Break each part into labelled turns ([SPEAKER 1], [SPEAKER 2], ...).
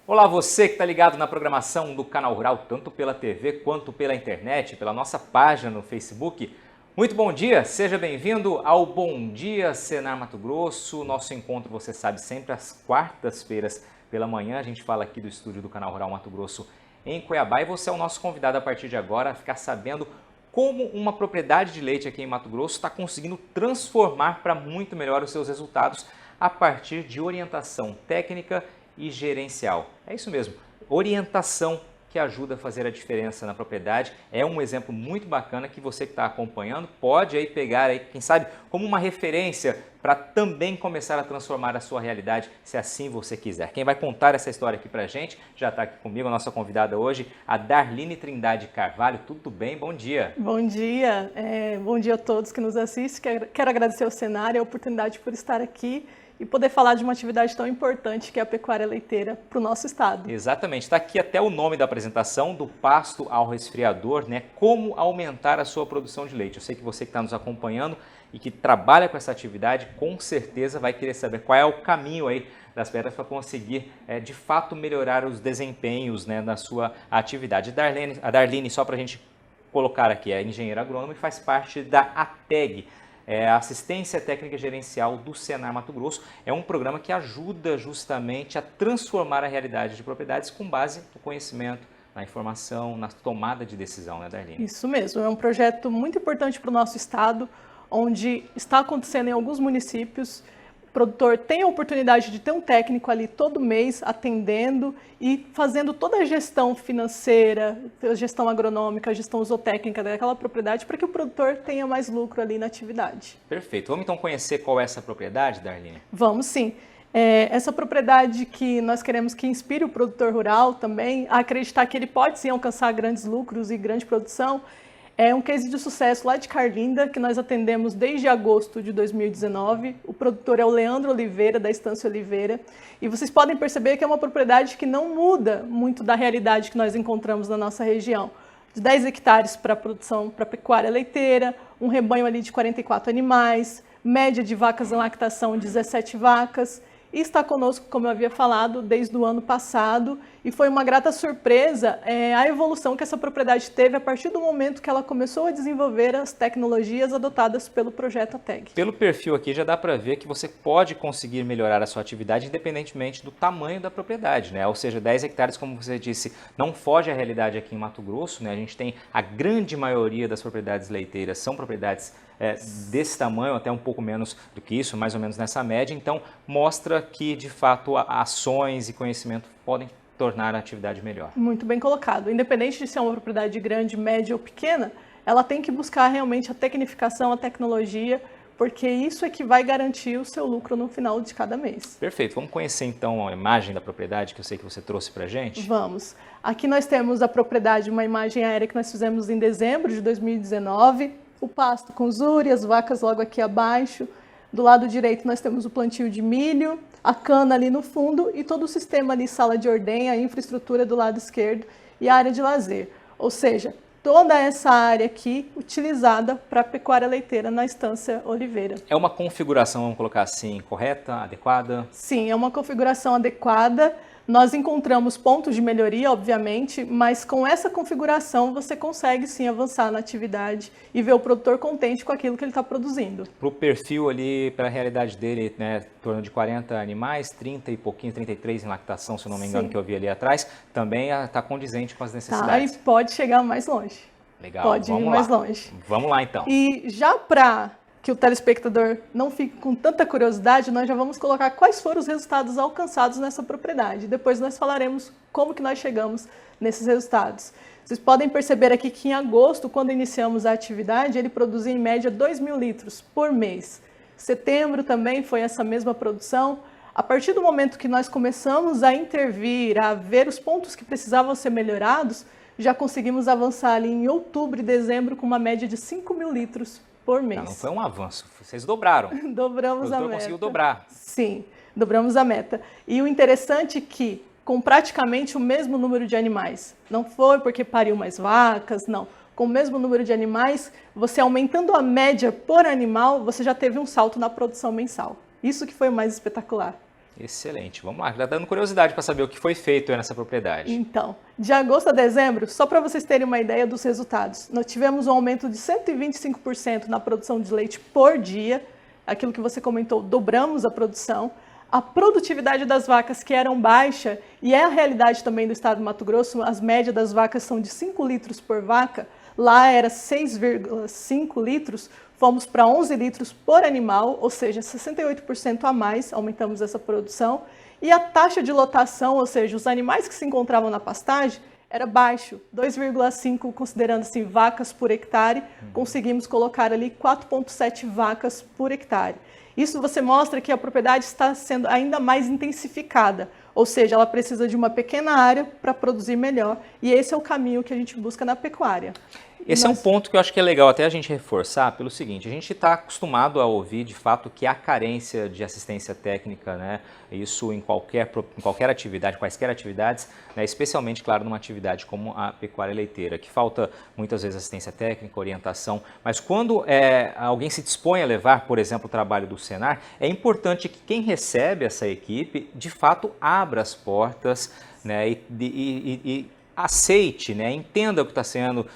[SPEAKER 1] Olá, você que está ligado na programação do Canal Rural, tanto pela TV quanto pela internet, pela nossa página no Facebook. Muito bom dia, seja bem-vindo ao Bom Dia Senar Mato Grosso. Nosso encontro, você sabe, sempre às quartas-feiras pela manhã. A gente fala aqui do estúdio do Canal Rural Mato Grosso em Cuiabá e você é o nosso convidado a partir de agora a ficar sabendo como uma propriedade de leite aqui em Mato Grosso está conseguindo transformar para muito melhor os seus resultados a partir de orientação técnica e gerencial. É isso mesmo, orientação que ajuda a fazer a diferença na propriedade. É um exemplo muito bacana que você que está acompanhando pode aí pegar, aí, quem sabe, como uma referência para também começar a transformar a sua realidade, se assim você quiser. Quem vai contar essa história aqui para a gente, já está aqui comigo, a nossa convidada hoje, a Darline Trindade Carvalho. Tudo bem? Bom dia.
[SPEAKER 2] Bom dia, bom dia a todos que nos assistem. Quero agradecer ao Senar e a oportunidade por estar aqui e poder falar de uma atividade tão importante que é a pecuária leiteira para o nosso estado.
[SPEAKER 1] Exatamente, está aqui até o nome da apresentação, do pasto ao resfriador, né? Como aumentar a sua produção de leite. Eu sei que você que está nos acompanhando e que trabalha com essa atividade, com certeza vai querer saber qual é o caminho aí das pedras para conseguir, de fato, melhorar os desempenhos, né, na sua atividade. A Darline, só para a gente colocar aqui, é engenheira agrônoma e faz parte da ATEG, a Assistência Técnica Gerencial do Senar Mato Grosso. É um programa que ajuda justamente a transformar a realidade de propriedades com base no conhecimento, na informação, na tomada de decisão, né, Darline?
[SPEAKER 2] Isso mesmo, é um projeto muito importante para o nosso estado, onde está acontecendo em alguns municípios. O produtor tem a oportunidade de ter um técnico ali todo mês atendendo e fazendo toda a gestão financeira, a gestão agronômica, a gestão zootécnica daquela propriedade para que o produtor tenha mais lucro ali na atividade.
[SPEAKER 1] Perfeito. Vamos então conhecer qual é essa propriedade, Darline?
[SPEAKER 2] Vamos sim. Essa propriedade que nós queremos que inspire o produtor rural também a acreditar que ele pode sim alcançar grandes lucros e grande produção. É um case de sucesso lá de Carlinda, que nós atendemos desde agosto de 2019. O produtor é o Leandro Oliveira, da Estância Oliveira. E vocês podem perceber que é uma propriedade que não muda muito da realidade que nós encontramos na nossa região. De 10 hectares para produção para pecuária leiteira, um rebanho ali de 44 animais, média de vacas em lactação 17 vacas. E está conosco, como eu havia falado, desde o ano passado, e foi uma grata surpresa a evolução que essa propriedade teve a partir do momento que ela começou a desenvolver as tecnologias adotadas pelo projeto ATEG.
[SPEAKER 1] Pelo perfil aqui já dá para ver que você pode conseguir melhorar a sua atividade independentemente do tamanho da propriedade, né? Ou seja, 10 hectares, como você disse, não foge à realidade aqui em Mato Grosso, né? A gente tem a grande maioria das propriedades leiteiras são propriedades desse tamanho, até um pouco menos do que isso, mais ou menos nessa média. Então, mostra que, de fato, ações e conhecimento podem tornar a atividade melhor.
[SPEAKER 2] Muito bem colocado. Independente de ser uma propriedade grande, média ou pequena, ela tem que buscar realmente a tecnificação, a tecnologia, porque isso é que vai garantir o seu lucro no final de cada mês.
[SPEAKER 1] Perfeito. Vamos conhecer, então, a imagem da propriedade que eu sei que você trouxe para a gente?
[SPEAKER 2] Vamos. Aqui nós temos a propriedade, uma imagem aérea que nós fizemos em dezembro de 2019. O pasto com zúria, as vacas logo aqui abaixo. Do lado direito nós temos o plantio de milho, a cana ali no fundo e todo o sistema ali, sala de ordenha, a infraestrutura do lado esquerdo e a área de lazer. Ou seja, toda essa área aqui utilizada para a pecuária leiteira na Estância Oliveira.
[SPEAKER 1] É uma configuração, vamos colocar assim, correta, adequada?
[SPEAKER 2] Sim, é uma configuração adequada. Nós encontramos pontos de melhoria, obviamente, mas com essa configuração você consegue sim avançar na atividade e ver o produtor contente com aquilo que ele está produzindo.
[SPEAKER 1] Para o perfil ali, para a realidade dele, né, em torno de 40 animais, 30 e pouquinho, 33 em lactação, se eu não me engano, sim, que eu vi ali atrás, também está condizente com as necessidades.
[SPEAKER 2] Tá, e pode chegar mais longe.
[SPEAKER 1] Legal,
[SPEAKER 2] pode ir mais longe.
[SPEAKER 1] Vamos lá então.
[SPEAKER 2] E já para que o telespectador não fique com tanta curiosidade, nós já vamos colocar quais foram os resultados alcançados nessa propriedade. Depois nós falaremos como que nós chegamos nesses resultados. Vocês podem perceber aqui que em agosto, quando iniciamos a atividade, ele produzia em média 2.000 litros por mês. Setembro também foi essa mesma produção. A partir do momento que nós começamos a intervir, a ver os pontos que precisavam ser melhorados, já conseguimos avançar ali em outubro e dezembro com uma média de 5.000 litros por mês.
[SPEAKER 1] Não foi um avanço, vocês dobraram.
[SPEAKER 2] Dobramos a meta.
[SPEAKER 1] Conseguiu dobrar.
[SPEAKER 2] Sim, dobramos a meta. E o interessante é que, com praticamente o mesmo número de animais, não foi porque pariu mais vacas, não. Com o mesmo número de animais, você aumentando a média por animal, você já teve um salto na produção mensal. Isso que foi o mais espetacular.
[SPEAKER 1] Excelente. Vamos lá, já dando curiosidade para saber o que foi feito nessa propriedade.
[SPEAKER 2] Então, de agosto a dezembro, só para vocês terem uma ideia dos resultados, nós tivemos um aumento de 125% na produção de leite por dia, aquilo que você comentou, dobramos a produção. A produtividade das vacas, que eram baixa, e é a realidade também do estado do Mato Grosso, as médias das vacas são de 5 litros por vaca, lá era 6,5 litros, fomos para 11 litros por animal, ou seja, 68% a mais, aumentamos essa produção. E a taxa de lotação, ou seja, os animais que se encontravam na pastagem, era baixo, 2,5, considerando assim vacas por hectare, conseguimos colocar ali 4,7 vacas por hectare. Isso você mostra que a propriedade está sendo ainda mais intensificada, ou seja, ela precisa de uma pequena área para produzir melhor, e esse é o caminho que a gente busca na pecuária.
[SPEAKER 1] Esse é um ponto que eu acho que é legal até a gente reforçar pelo seguinte, a gente está acostumado a ouvir de fato que há carência de assistência técnica, né? Isso em qualquer atividade, quaisquer atividades, né? Especialmente, claro, numa atividade como a pecuária leiteira, que falta muitas vezes assistência técnica, orientação, mas quando alguém se dispõe a levar, por exemplo, o trabalho do Senar, é importante que quem recebe essa equipe, de fato, abra as portas, né? E aceite, né? Entenda o que está sendo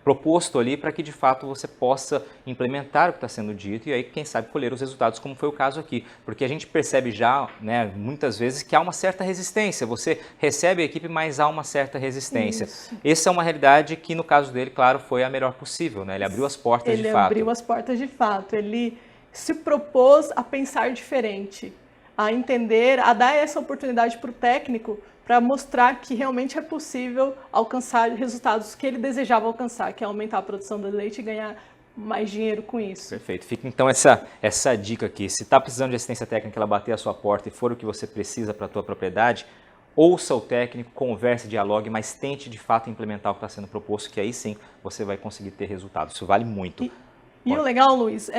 [SPEAKER 1] proposto ali para que de fato você possa implementar o que está sendo dito e aí quem sabe colher os resultados como foi o caso aqui, porque a gente percebe já, né, muitas vezes que há uma certa resistência, você recebe a equipe, mas há uma certa resistência. Isso. Essa é uma realidade que no caso dele, claro, foi a melhor possível, né? Ele abriu as portas de fato.
[SPEAKER 2] Ele abriu as portas de fato, ele se propôs a pensar diferente, a entender, a dar essa oportunidade para o técnico para mostrar que realmente é possível alcançar resultados que ele desejava alcançar, que é aumentar a produção do leite e ganhar mais dinheiro com isso.
[SPEAKER 1] Perfeito. Fica então essa dica aqui. Se está precisando de assistência técnica, ela bater a sua porta e for o que você precisa para a tua propriedade, ouça o técnico, converse, dialogue, mas tente de fato implementar o que está sendo proposto, que aí sim você vai conseguir ter resultados. Isso vale muito.
[SPEAKER 2] E o legal, Luiz,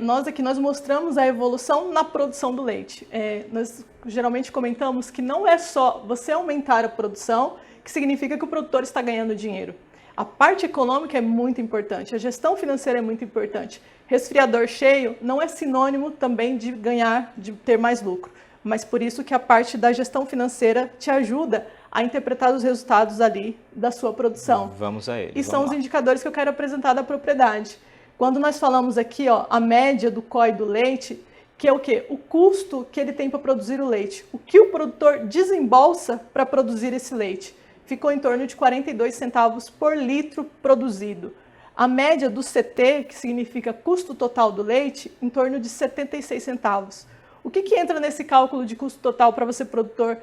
[SPEAKER 2] nós mostramos a evolução na produção do leite. Nós geralmente comentamos que não é só você aumentar a produção que significa que o produtor está ganhando dinheiro. A parte econômica é muito importante, a gestão financeira é muito importante. Resfriador cheio não é sinônimo também de ganhar, de ter mais lucro. Mas por isso que a parte da gestão financeira te ajuda a interpretar os resultados ali da sua produção.
[SPEAKER 1] Vamos a eles.
[SPEAKER 2] E são os indicadores que eu quero apresentar da propriedade. Quando nós falamos aqui, ó, a média do COI do leite, que é o quê? O custo que ele tem para produzir o leite. O que o produtor desembolsa para produzir esse leite? Ficou em torno de 42 centavos por litro produzido. A média do CT, que significa custo total do leite, em torno de 76 centavos. O que entra nesse cálculo de custo total para você, produtor,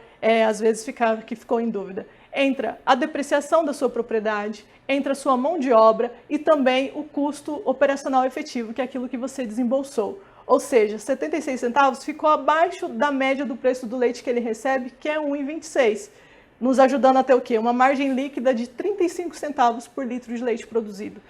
[SPEAKER 2] às vezes que ficou em dúvida? Entra a depreciação da sua propriedade, entra a sua mão de obra e também o custo operacional efetivo, que é aquilo que você desembolsou. Ou seja, 76 centavos ficou abaixo da média do preço do leite que ele recebe, que é 1,26, nos ajudando a ter o quê? Uma margem líquida de 35 centavos por litro de leite produzido.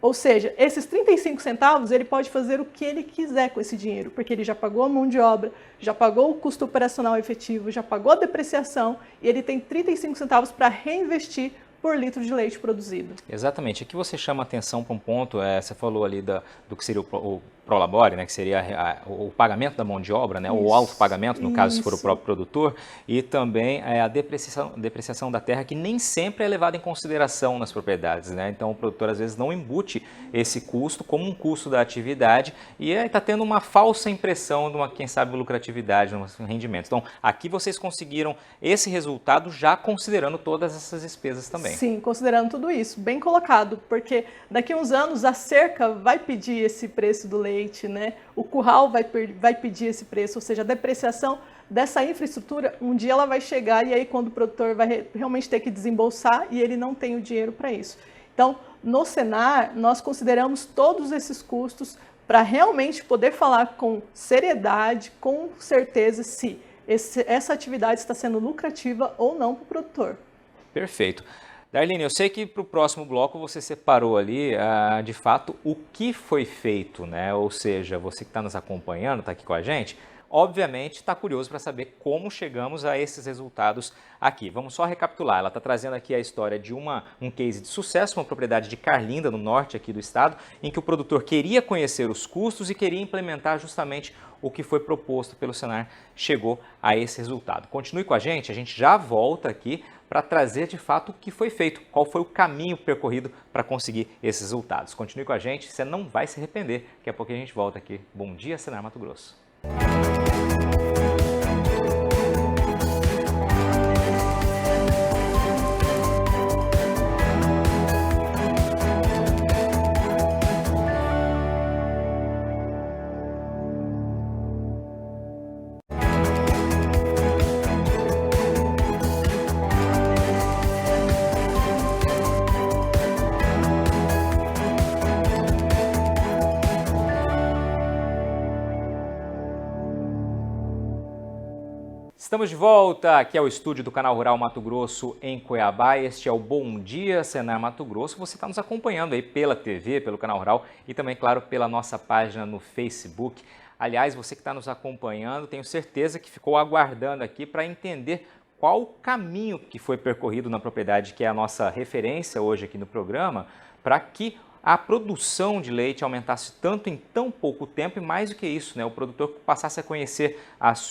[SPEAKER 2] Ou seja, esses 35 centavos ele pode fazer o que ele quiser com esse dinheiro, porque ele já pagou a mão de obra, já pagou o custo operacional efetivo, já pagou a depreciação e ele tem 35 centavos para reinvestir por litro de leite produzido.
[SPEAKER 1] Exatamente. Aqui você chama atenção para um ponto, você falou ali do que seria o prolabore, né, que seria o pagamento da mão de obra, né, ou o autopagamento, no caso, se for o próprio produtor, e também a depreciação da terra, que nem sempre é levada em consideração nas propriedades, né? Então o produtor às vezes não embute esse custo como um custo da atividade e está tendo uma falsa impressão de uma, quem sabe, lucratividade, um rendimento. Então aqui vocês conseguiram esse resultado já considerando todas essas despesas também.
[SPEAKER 2] Sim, considerando tudo isso, bem colocado, porque daqui a uns anos a cerca vai pedir esse preço do leite, né? O curral vai pedir esse preço, ou seja, a depreciação dessa infraestrutura, um dia ela vai chegar e aí quando o produtor vai realmente ter que desembolsar e ele não tem o dinheiro para isso. Então, no Senar, nós consideramos todos esses custos para realmente poder falar com seriedade, com certeza, se essa atividade está sendo lucrativa ou não para o produtor.
[SPEAKER 1] Perfeito. Darlene, eu sei que para o próximo bloco você separou ali, de fato, o que foi feito, né? Ou seja, você que está nos acompanhando, está aqui com a gente, obviamente está curioso para saber como chegamos a esses resultados aqui. Vamos só recapitular, ela está trazendo aqui a história de um case de sucesso, uma propriedade de Carlinda, no norte aqui do estado, em que o produtor queria conhecer os custos e queria implementar justamente o que foi proposto pelo Senar, chegou a esse resultado. Continue com a gente já volta aqui para trazer de fato o que foi feito, qual foi o caminho percorrido para conseguir esses resultados. Continue com a gente, você não vai se arrepender. Daqui a pouco a gente volta aqui. Bom dia, Senar Mato Grosso. Estamos de volta, aqui é o estúdio do Canal Rural Mato Grosso em Cuiabá. Este é o Bom Dia Senar Mato Grosso. Você está nos acompanhando aí pela TV, pelo Canal Rural e também, claro, pela nossa página no Facebook. Aliás, você que está nos acompanhando, tenho certeza que ficou aguardando aqui para entender qual o caminho que foi percorrido na propriedade, que é a nossa referência hoje aqui no programa, para que a produção de leite aumentasse tanto em tão pouco tempo e mais do que isso, né, o produtor passasse a conhecer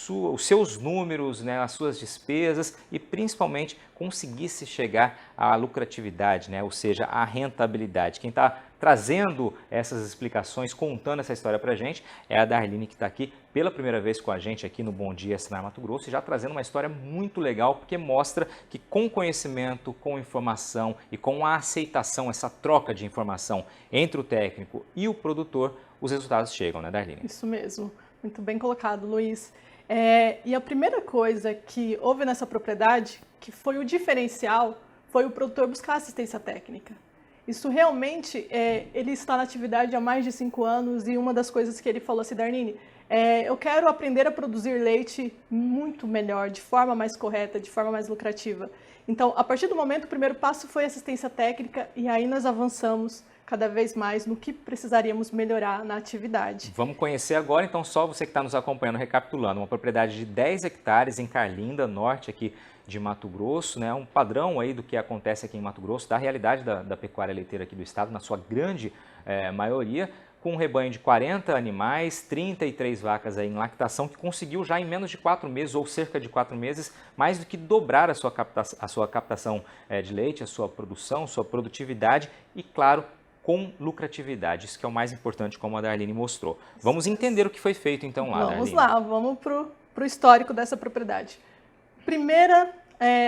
[SPEAKER 1] os seus números, né, as suas despesas e principalmente conseguisse chegar à lucratividade, né, ou seja, à rentabilidade. Quem está trazendo essas explicações, contando essa história para a gente, é a Darline, que está aqui pela primeira vez com a gente aqui no Bom Dia Senar Mato Grosso, e já trazendo uma história muito legal, porque mostra que com conhecimento, com informação e com a aceitação, essa troca de informação entre o técnico e o produtor, os resultados chegam, né, Darline?
[SPEAKER 2] Isso mesmo, muito bem colocado, Luiz. E a primeira coisa que houve nessa propriedade, que foi o diferencial, foi o produtor buscar assistência técnica. Isso realmente, ele está na atividade há mais de 5 anos e uma das coisas que ele falou assim, Darline, eu quero aprender a produzir leite muito melhor, de forma mais correta, de forma mais lucrativa. Então, a partir do momento, o primeiro passo foi assistência técnica e aí nós avançamos cada vez mais no que precisaríamos melhorar na atividade.
[SPEAKER 1] Vamos conhecer agora, então, só você que está nos acompanhando, recapitulando, uma propriedade de 10 hectares em Carlinda, norte aqui de Mato Grosso, né? Um padrão aí do que acontece aqui em Mato Grosso, da realidade da pecuária leiteira aqui do estado, na sua grande maioria, com um rebanho de 40 animais, 33 vacas aí em lactação, que conseguiu já em menos de 4 meses, ou cerca de 4 meses, mais do que dobrar a sua captação de leite, a sua produção, sua produtividade e, claro, com lucratividade. Isso que é o mais importante, como a Darline mostrou. Vamos entender o que foi feito então lá,
[SPEAKER 2] Vamos
[SPEAKER 1] Darline.
[SPEAKER 2] lá, vamos para o histórico dessa propriedade. Primeira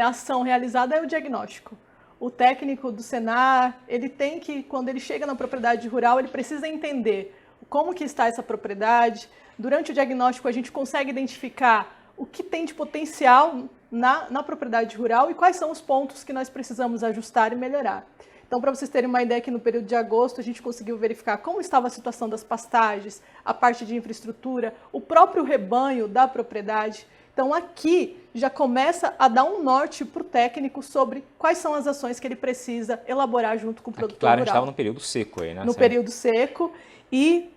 [SPEAKER 2] ação realizada é o diagnóstico. O técnico do Senar, ele tem que, quando ele chega na propriedade rural, ele precisa entender como que está essa propriedade. Durante o diagnóstico, a gente consegue identificar o que tem de potencial na propriedade rural e quais são os pontos que nós precisamos ajustar e melhorar. Então, para vocês terem uma ideia, que no período de agosto a gente conseguiu verificar como estava a situação das pastagens, a parte de infraestrutura, o próprio rebanho da propriedade. Então, aqui já começa a dar um norte para o técnico sobre quais são as ações que ele precisa elaborar junto com o produtor
[SPEAKER 1] rural. Claro,
[SPEAKER 2] rural.
[SPEAKER 1] a gente estava no período seco aí, né?
[SPEAKER 2] No período seco. E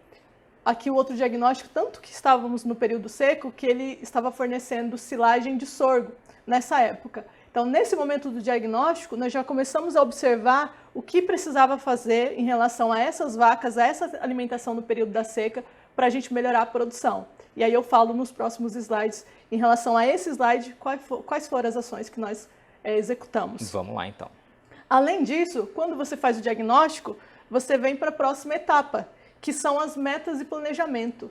[SPEAKER 2] aqui o outro diagnóstico, tanto que estávamos no período seco, que ele estava fornecendo silagem de sorgo nessa época. Então, nesse momento do diagnóstico, nós já começamos a observar o que precisava fazer em relação a essas vacas, a essa alimentação no período da seca, para a gente melhorar a produção. E aí eu falo nos próximos slides, em relação a esse slide, quais foram as ações que nós executamos.
[SPEAKER 1] Vamos lá, então.
[SPEAKER 2] Além disso, quando você faz o diagnóstico, você vem para a próxima etapa, que são as metas e planejamento.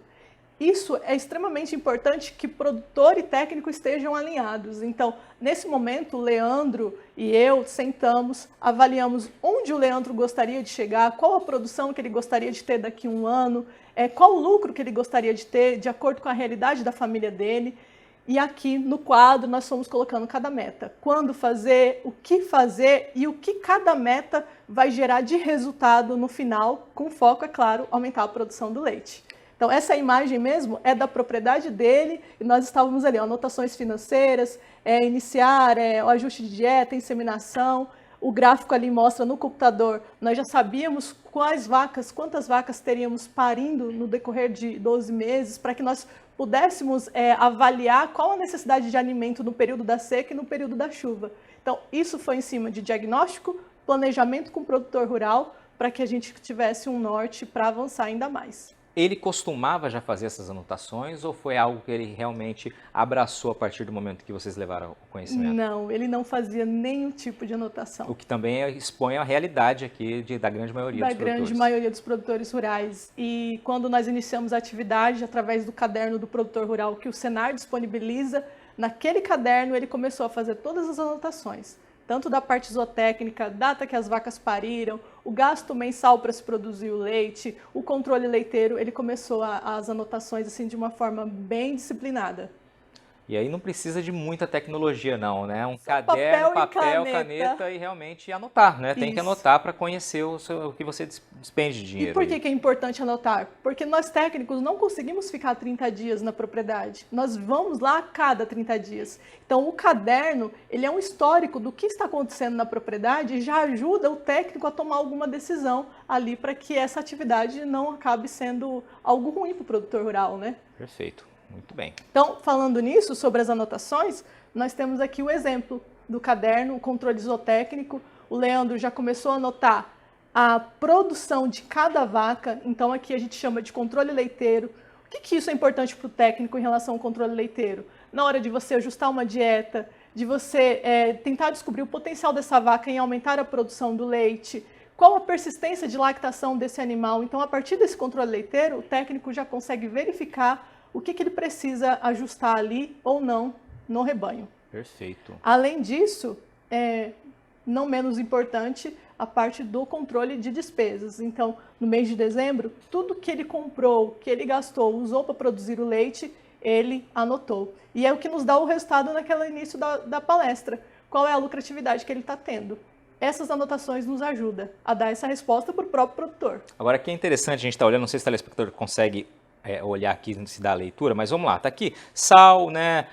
[SPEAKER 2] Isso é extremamente importante que produtor e técnico estejam alinhados. Então, nesse momento, o Leandro e eu sentamos, avaliamos onde o Leandro gostaria de chegar, qual a produção que ele gostaria de ter daqui a um ano, qual o lucro que ele gostaria de ter, de acordo com a realidade da família dele. E aqui no quadro nós fomos colocando cada meta. Quando fazer, o que fazer e o que cada meta vai gerar de resultado no final, com foco, é claro, aumentar a produção do leite. Então, essa imagem mesmo é da propriedade dele e nós estávamos ali, anotações financeiras, iniciar, o ajuste de dieta, inseminação, o gráfico ali mostra no computador, nós já sabíamos quantas vacas teríamos parindo no decorrer de 12 meses, para que nós pudéssemos avaliar qual a necessidade de alimento no período da seca e no período da chuva. Então, isso foi em cima de diagnóstico, planejamento com o produtor rural, para que a gente tivesse um norte para avançar ainda mais.
[SPEAKER 1] Ele costumava já fazer essas anotações ou foi algo que ele realmente abraçou a partir do momento que vocês levaram o conhecimento?
[SPEAKER 2] Não, ele não fazia nenhum tipo de anotação.
[SPEAKER 1] O que também expõe a realidade aqui da grande maioria dos produtores. Da grande
[SPEAKER 2] maioria dos produtores rurais. E quando nós iniciamos a atividade, através do caderno do produtor rural que o Senar disponibiliza, naquele caderno ele começou a fazer todas as anotações. Tanto da parte zootécnica, data que as vacas pariram, o gasto mensal para se produzir o leite, o controle leiteiro, ele começou as anotações assim de uma forma bem disciplinada.
[SPEAKER 1] E aí não precisa de muita tecnologia não, né? Um caderno, papel, caneta e realmente anotar, né? Tem que anotar para conhecer o que você despende de dinheiro.
[SPEAKER 2] E por que é importante anotar? Porque nós técnicos não conseguimos ficar 30 dias na propriedade. Nós vamos lá a cada 30 dias. Então o caderno, ele é um histórico do que está acontecendo na propriedade e já ajuda o técnico a tomar alguma decisão ali para que essa atividade não acabe sendo algo ruim para o produtor rural, né?
[SPEAKER 1] Perfeito. Muito bem.
[SPEAKER 2] Então, falando nisso, sobre as anotações, nós temos aqui o exemplo do caderno, o controle zootécnico. O Leandro já começou a anotar a produção de cada vaca, então aqui a gente chama de controle leiteiro. O que isso é importante para o técnico em relação ao controle leiteiro? Na hora de você ajustar uma dieta, de você tentar descobrir o potencial dessa vaca em aumentar a produção do leite, qual a persistência de lactação desse animal. Então, a partir desse controle leiteiro, o técnico já consegue verificar o que ele precisa ajustar ali ou não no rebanho.
[SPEAKER 1] Perfeito.
[SPEAKER 2] Além disso, não menos importante, a parte do controle de despesas. Então, no mês de dezembro, tudo que ele comprou, que ele gastou, usou para produzir o leite, ele anotou. E é o que nos dá o resultado naquele início da palestra. Qual é a lucratividade que ele está tendo? Essas anotações nos ajudam a dar essa resposta para o próprio produtor.
[SPEAKER 1] Agora, aqui é interessante, a gente está olhando, não sei se o telespectador consegue olhar aqui se dá a leitura, mas vamos lá, tá aqui sal, né,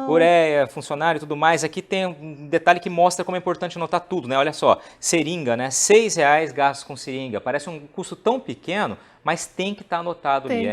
[SPEAKER 1] ureia, funcionário e tudo mais. Aqui tem um detalhe que mostra como é importante anotar tudo, né? Olha só, seringa, né, R$6 gastos com seringa, parece um custo tão pequeno, mas tem que estar anotado ali,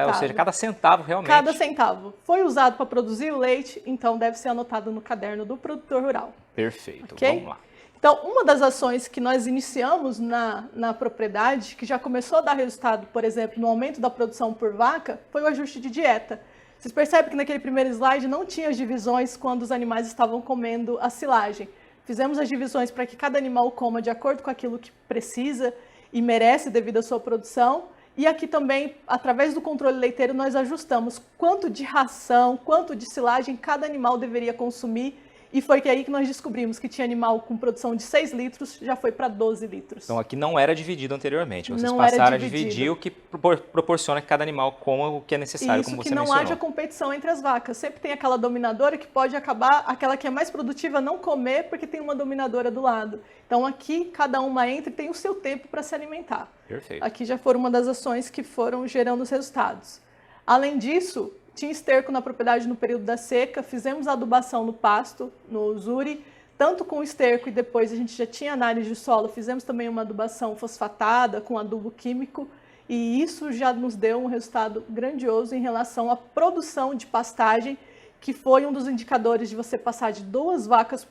[SPEAKER 1] ou seja, cada centavo realmente.
[SPEAKER 2] Cada centavo foi usado para produzir o leite, então deve ser anotado no caderno do produtor rural.
[SPEAKER 1] Perfeito,
[SPEAKER 2] okay?
[SPEAKER 1] Vamos lá.
[SPEAKER 2] Então, uma das ações que nós iniciamos na propriedade, que já começou a dar resultado, por exemplo, no aumento da produção por vaca, foi o ajuste de dieta. Vocês percebem que naquele primeiro slide não tinha as divisões quando os animais estavam comendo a silagem. Fizemos as divisões para que cada animal coma de acordo com aquilo que precisa e merece devido à sua produção. E aqui também, através do controle leiteiro, nós ajustamos quanto de ração, quanto de silagem cada animal deveria consumir. E foi aí que nós descobrimos que tinha animal com produção de 6 litros, já foi para 12 litros.
[SPEAKER 1] Então aqui não era dividido anteriormente, vocês passaram a dividir o que proporciona que cada animal coma o que é necessário, como você mencionou.
[SPEAKER 2] Isso, que não haja competição entre as vacas. Sempre tem aquela dominadora que pode acabar, aquela que é mais produtiva não comer porque tem uma dominadora do lado. Então aqui cada uma entra e tem o seu tempo para se alimentar.
[SPEAKER 1] Perfeito.
[SPEAKER 2] Aqui já foram uma das ações que foram gerando os resultados. Além disso, tinha esterco na propriedade no período da seca, fizemos adubação no pasto, no Zuri, tanto com esterco e depois a gente já tinha análise de solo, fizemos também uma adubação fosfatada com adubo químico e isso já nos deu um resultado grandioso em relação à produção de pastagem, que foi um dos indicadores de você passar de 2 vacas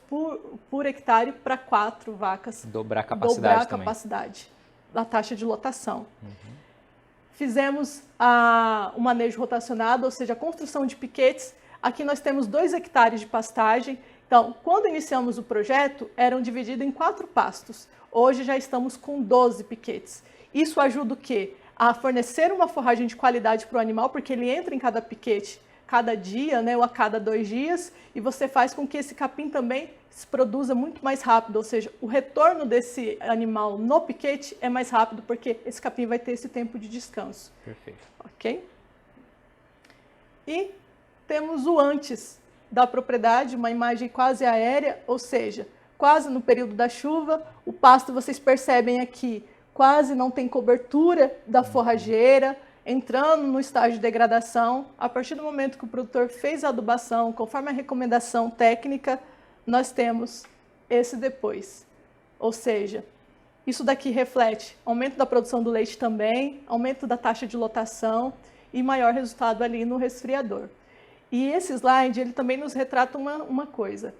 [SPEAKER 2] por hectare para 4 vacas.
[SPEAKER 1] Dobrar a capacidade também.
[SPEAKER 2] Dobrar a capacidade da taxa de lotação. Fizemos o manejo rotacionado, ou seja, a construção de piquetes. Aqui nós temos 2 hectares de pastagem. Então, quando iniciamos o projeto, eram divididos em 4 pastos. Hoje já estamos com 12 piquetes. Isso ajuda o quê? A fornecer uma forragem de qualidade para o animal, porque ele entra em cada piquete cada dia, né, ou a cada 2 dias, e você faz com que esse capim também se produza muito mais rápido, ou seja, o retorno desse animal no piquete é mais rápido, porque esse capim vai ter esse tempo de descanso.
[SPEAKER 1] Perfeito.
[SPEAKER 2] Ok? E temos o antes da propriedade, uma imagem quase aérea, ou seja, quase no período da chuva, o pasto, vocês percebem aqui, quase não tem cobertura da forrageira, entrando no estágio de degradação. A partir do momento que o produtor fez a adubação, conforme a recomendação técnica, nós temos esse depois. Ou seja, isso daqui reflete aumento da produção do leite também, aumento da taxa de lotação e maior resultado ali no resfriador. E esse slide, ele também nos retrata uma coisa.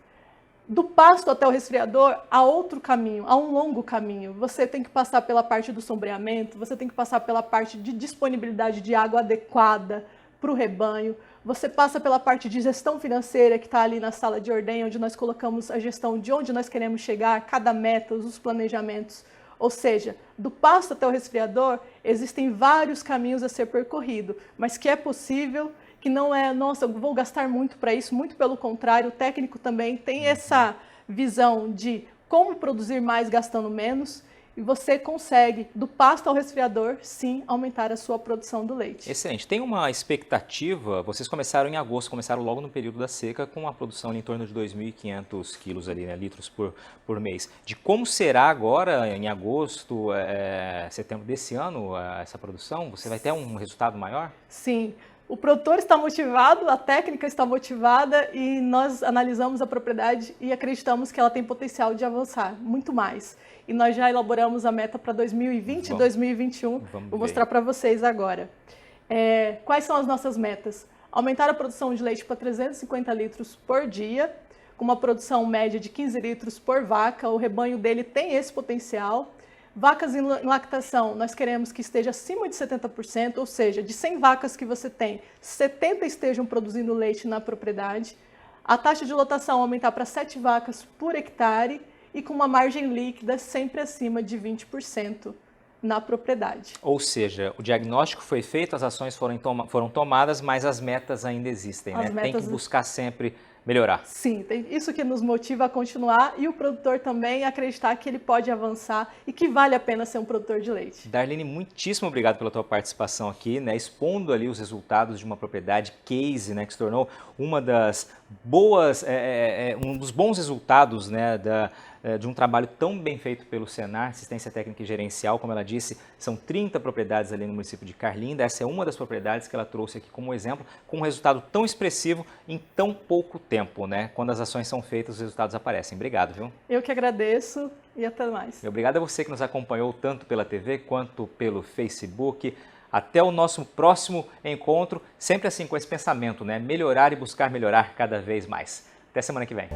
[SPEAKER 2] Do pasto até o resfriador, há outro caminho, há um longo caminho. Você tem que passar pela parte do sombreamento, você tem que passar pela parte de disponibilidade de água adequada para o rebanho, você passa pela parte de gestão financeira, que está ali na sala de ordenha, onde nós colocamos a gestão de onde nós queremos chegar, cada meta, os planejamentos. Ou seja, do pasto até o resfriador, existem vários caminhos a ser percorrido, mas que é possível, que não é, nossa, eu vou gastar muito para isso, muito pelo contrário, o técnico também tem essa visão de como produzir mais gastando menos, e você consegue, do pasto ao resfriador, sim, aumentar a sua produção do leite.
[SPEAKER 1] Excelente. Tem uma expectativa, vocês começaram em agosto, começaram logo no período da seca, com uma produção ali em torno de 2.500 quilos ali, né, litros por mês. De como será agora, em agosto, setembro desse ano, essa produção? Você vai ter um resultado maior?
[SPEAKER 2] Sim. O produtor está motivado, a técnica está motivada e nós analisamos a propriedade e acreditamos que ela tem potencial de avançar muito mais. E nós já elaboramos a meta para 2020 e 2021, vou mostrar para vocês agora. Quais são as nossas metas? Aumentar a produção de leite para 350 litros por dia, com uma produção média de 15 litros por vaca, o rebanho dele tem esse potencial. Vacas em lactação, nós queremos que esteja acima de 70%, ou seja, de 100 vacas que você tem, 70 estejam produzindo leite na propriedade. A taxa de lotação aumentar para 7 vacas por hectare e com uma margem líquida sempre acima de 20% na propriedade.
[SPEAKER 1] Ou seja, o diagnóstico foi feito, as ações foram tomadas, mas as metas ainda existem, né? Tem que buscar sempre melhorar.
[SPEAKER 2] Sim, tem isso que nos motiva a continuar e o produtor também acreditar que ele pode avançar e que vale a pena ser um produtor de leite.
[SPEAKER 1] Darlene, muitíssimo obrigado pela tua participação aqui, né, expondo ali os resultados de uma propriedade case, né, que se tornou uma das boas, um dos bons resultados, né, de um trabalho tão bem feito pelo Senar, Assistência Técnica e Gerencial, como ela disse, são 30 propriedades ali no município de Carlinda, essa é uma das propriedades que ela trouxe aqui como exemplo, com um resultado tão expressivo em tão pouco tempo, né? Quando as ações são feitas, os resultados aparecem. Obrigado, viu?
[SPEAKER 2] Eu que agradeço e até mais.
[SPEAKER 1] E obrigado a você que nos acompanhou tanto pela TV quanto pelo Facebook. Até o nosso próximo encontro, sempre assim com esse pensamento, né? Melhorar e buscar melhorar cada vez mais. Até semana que vem.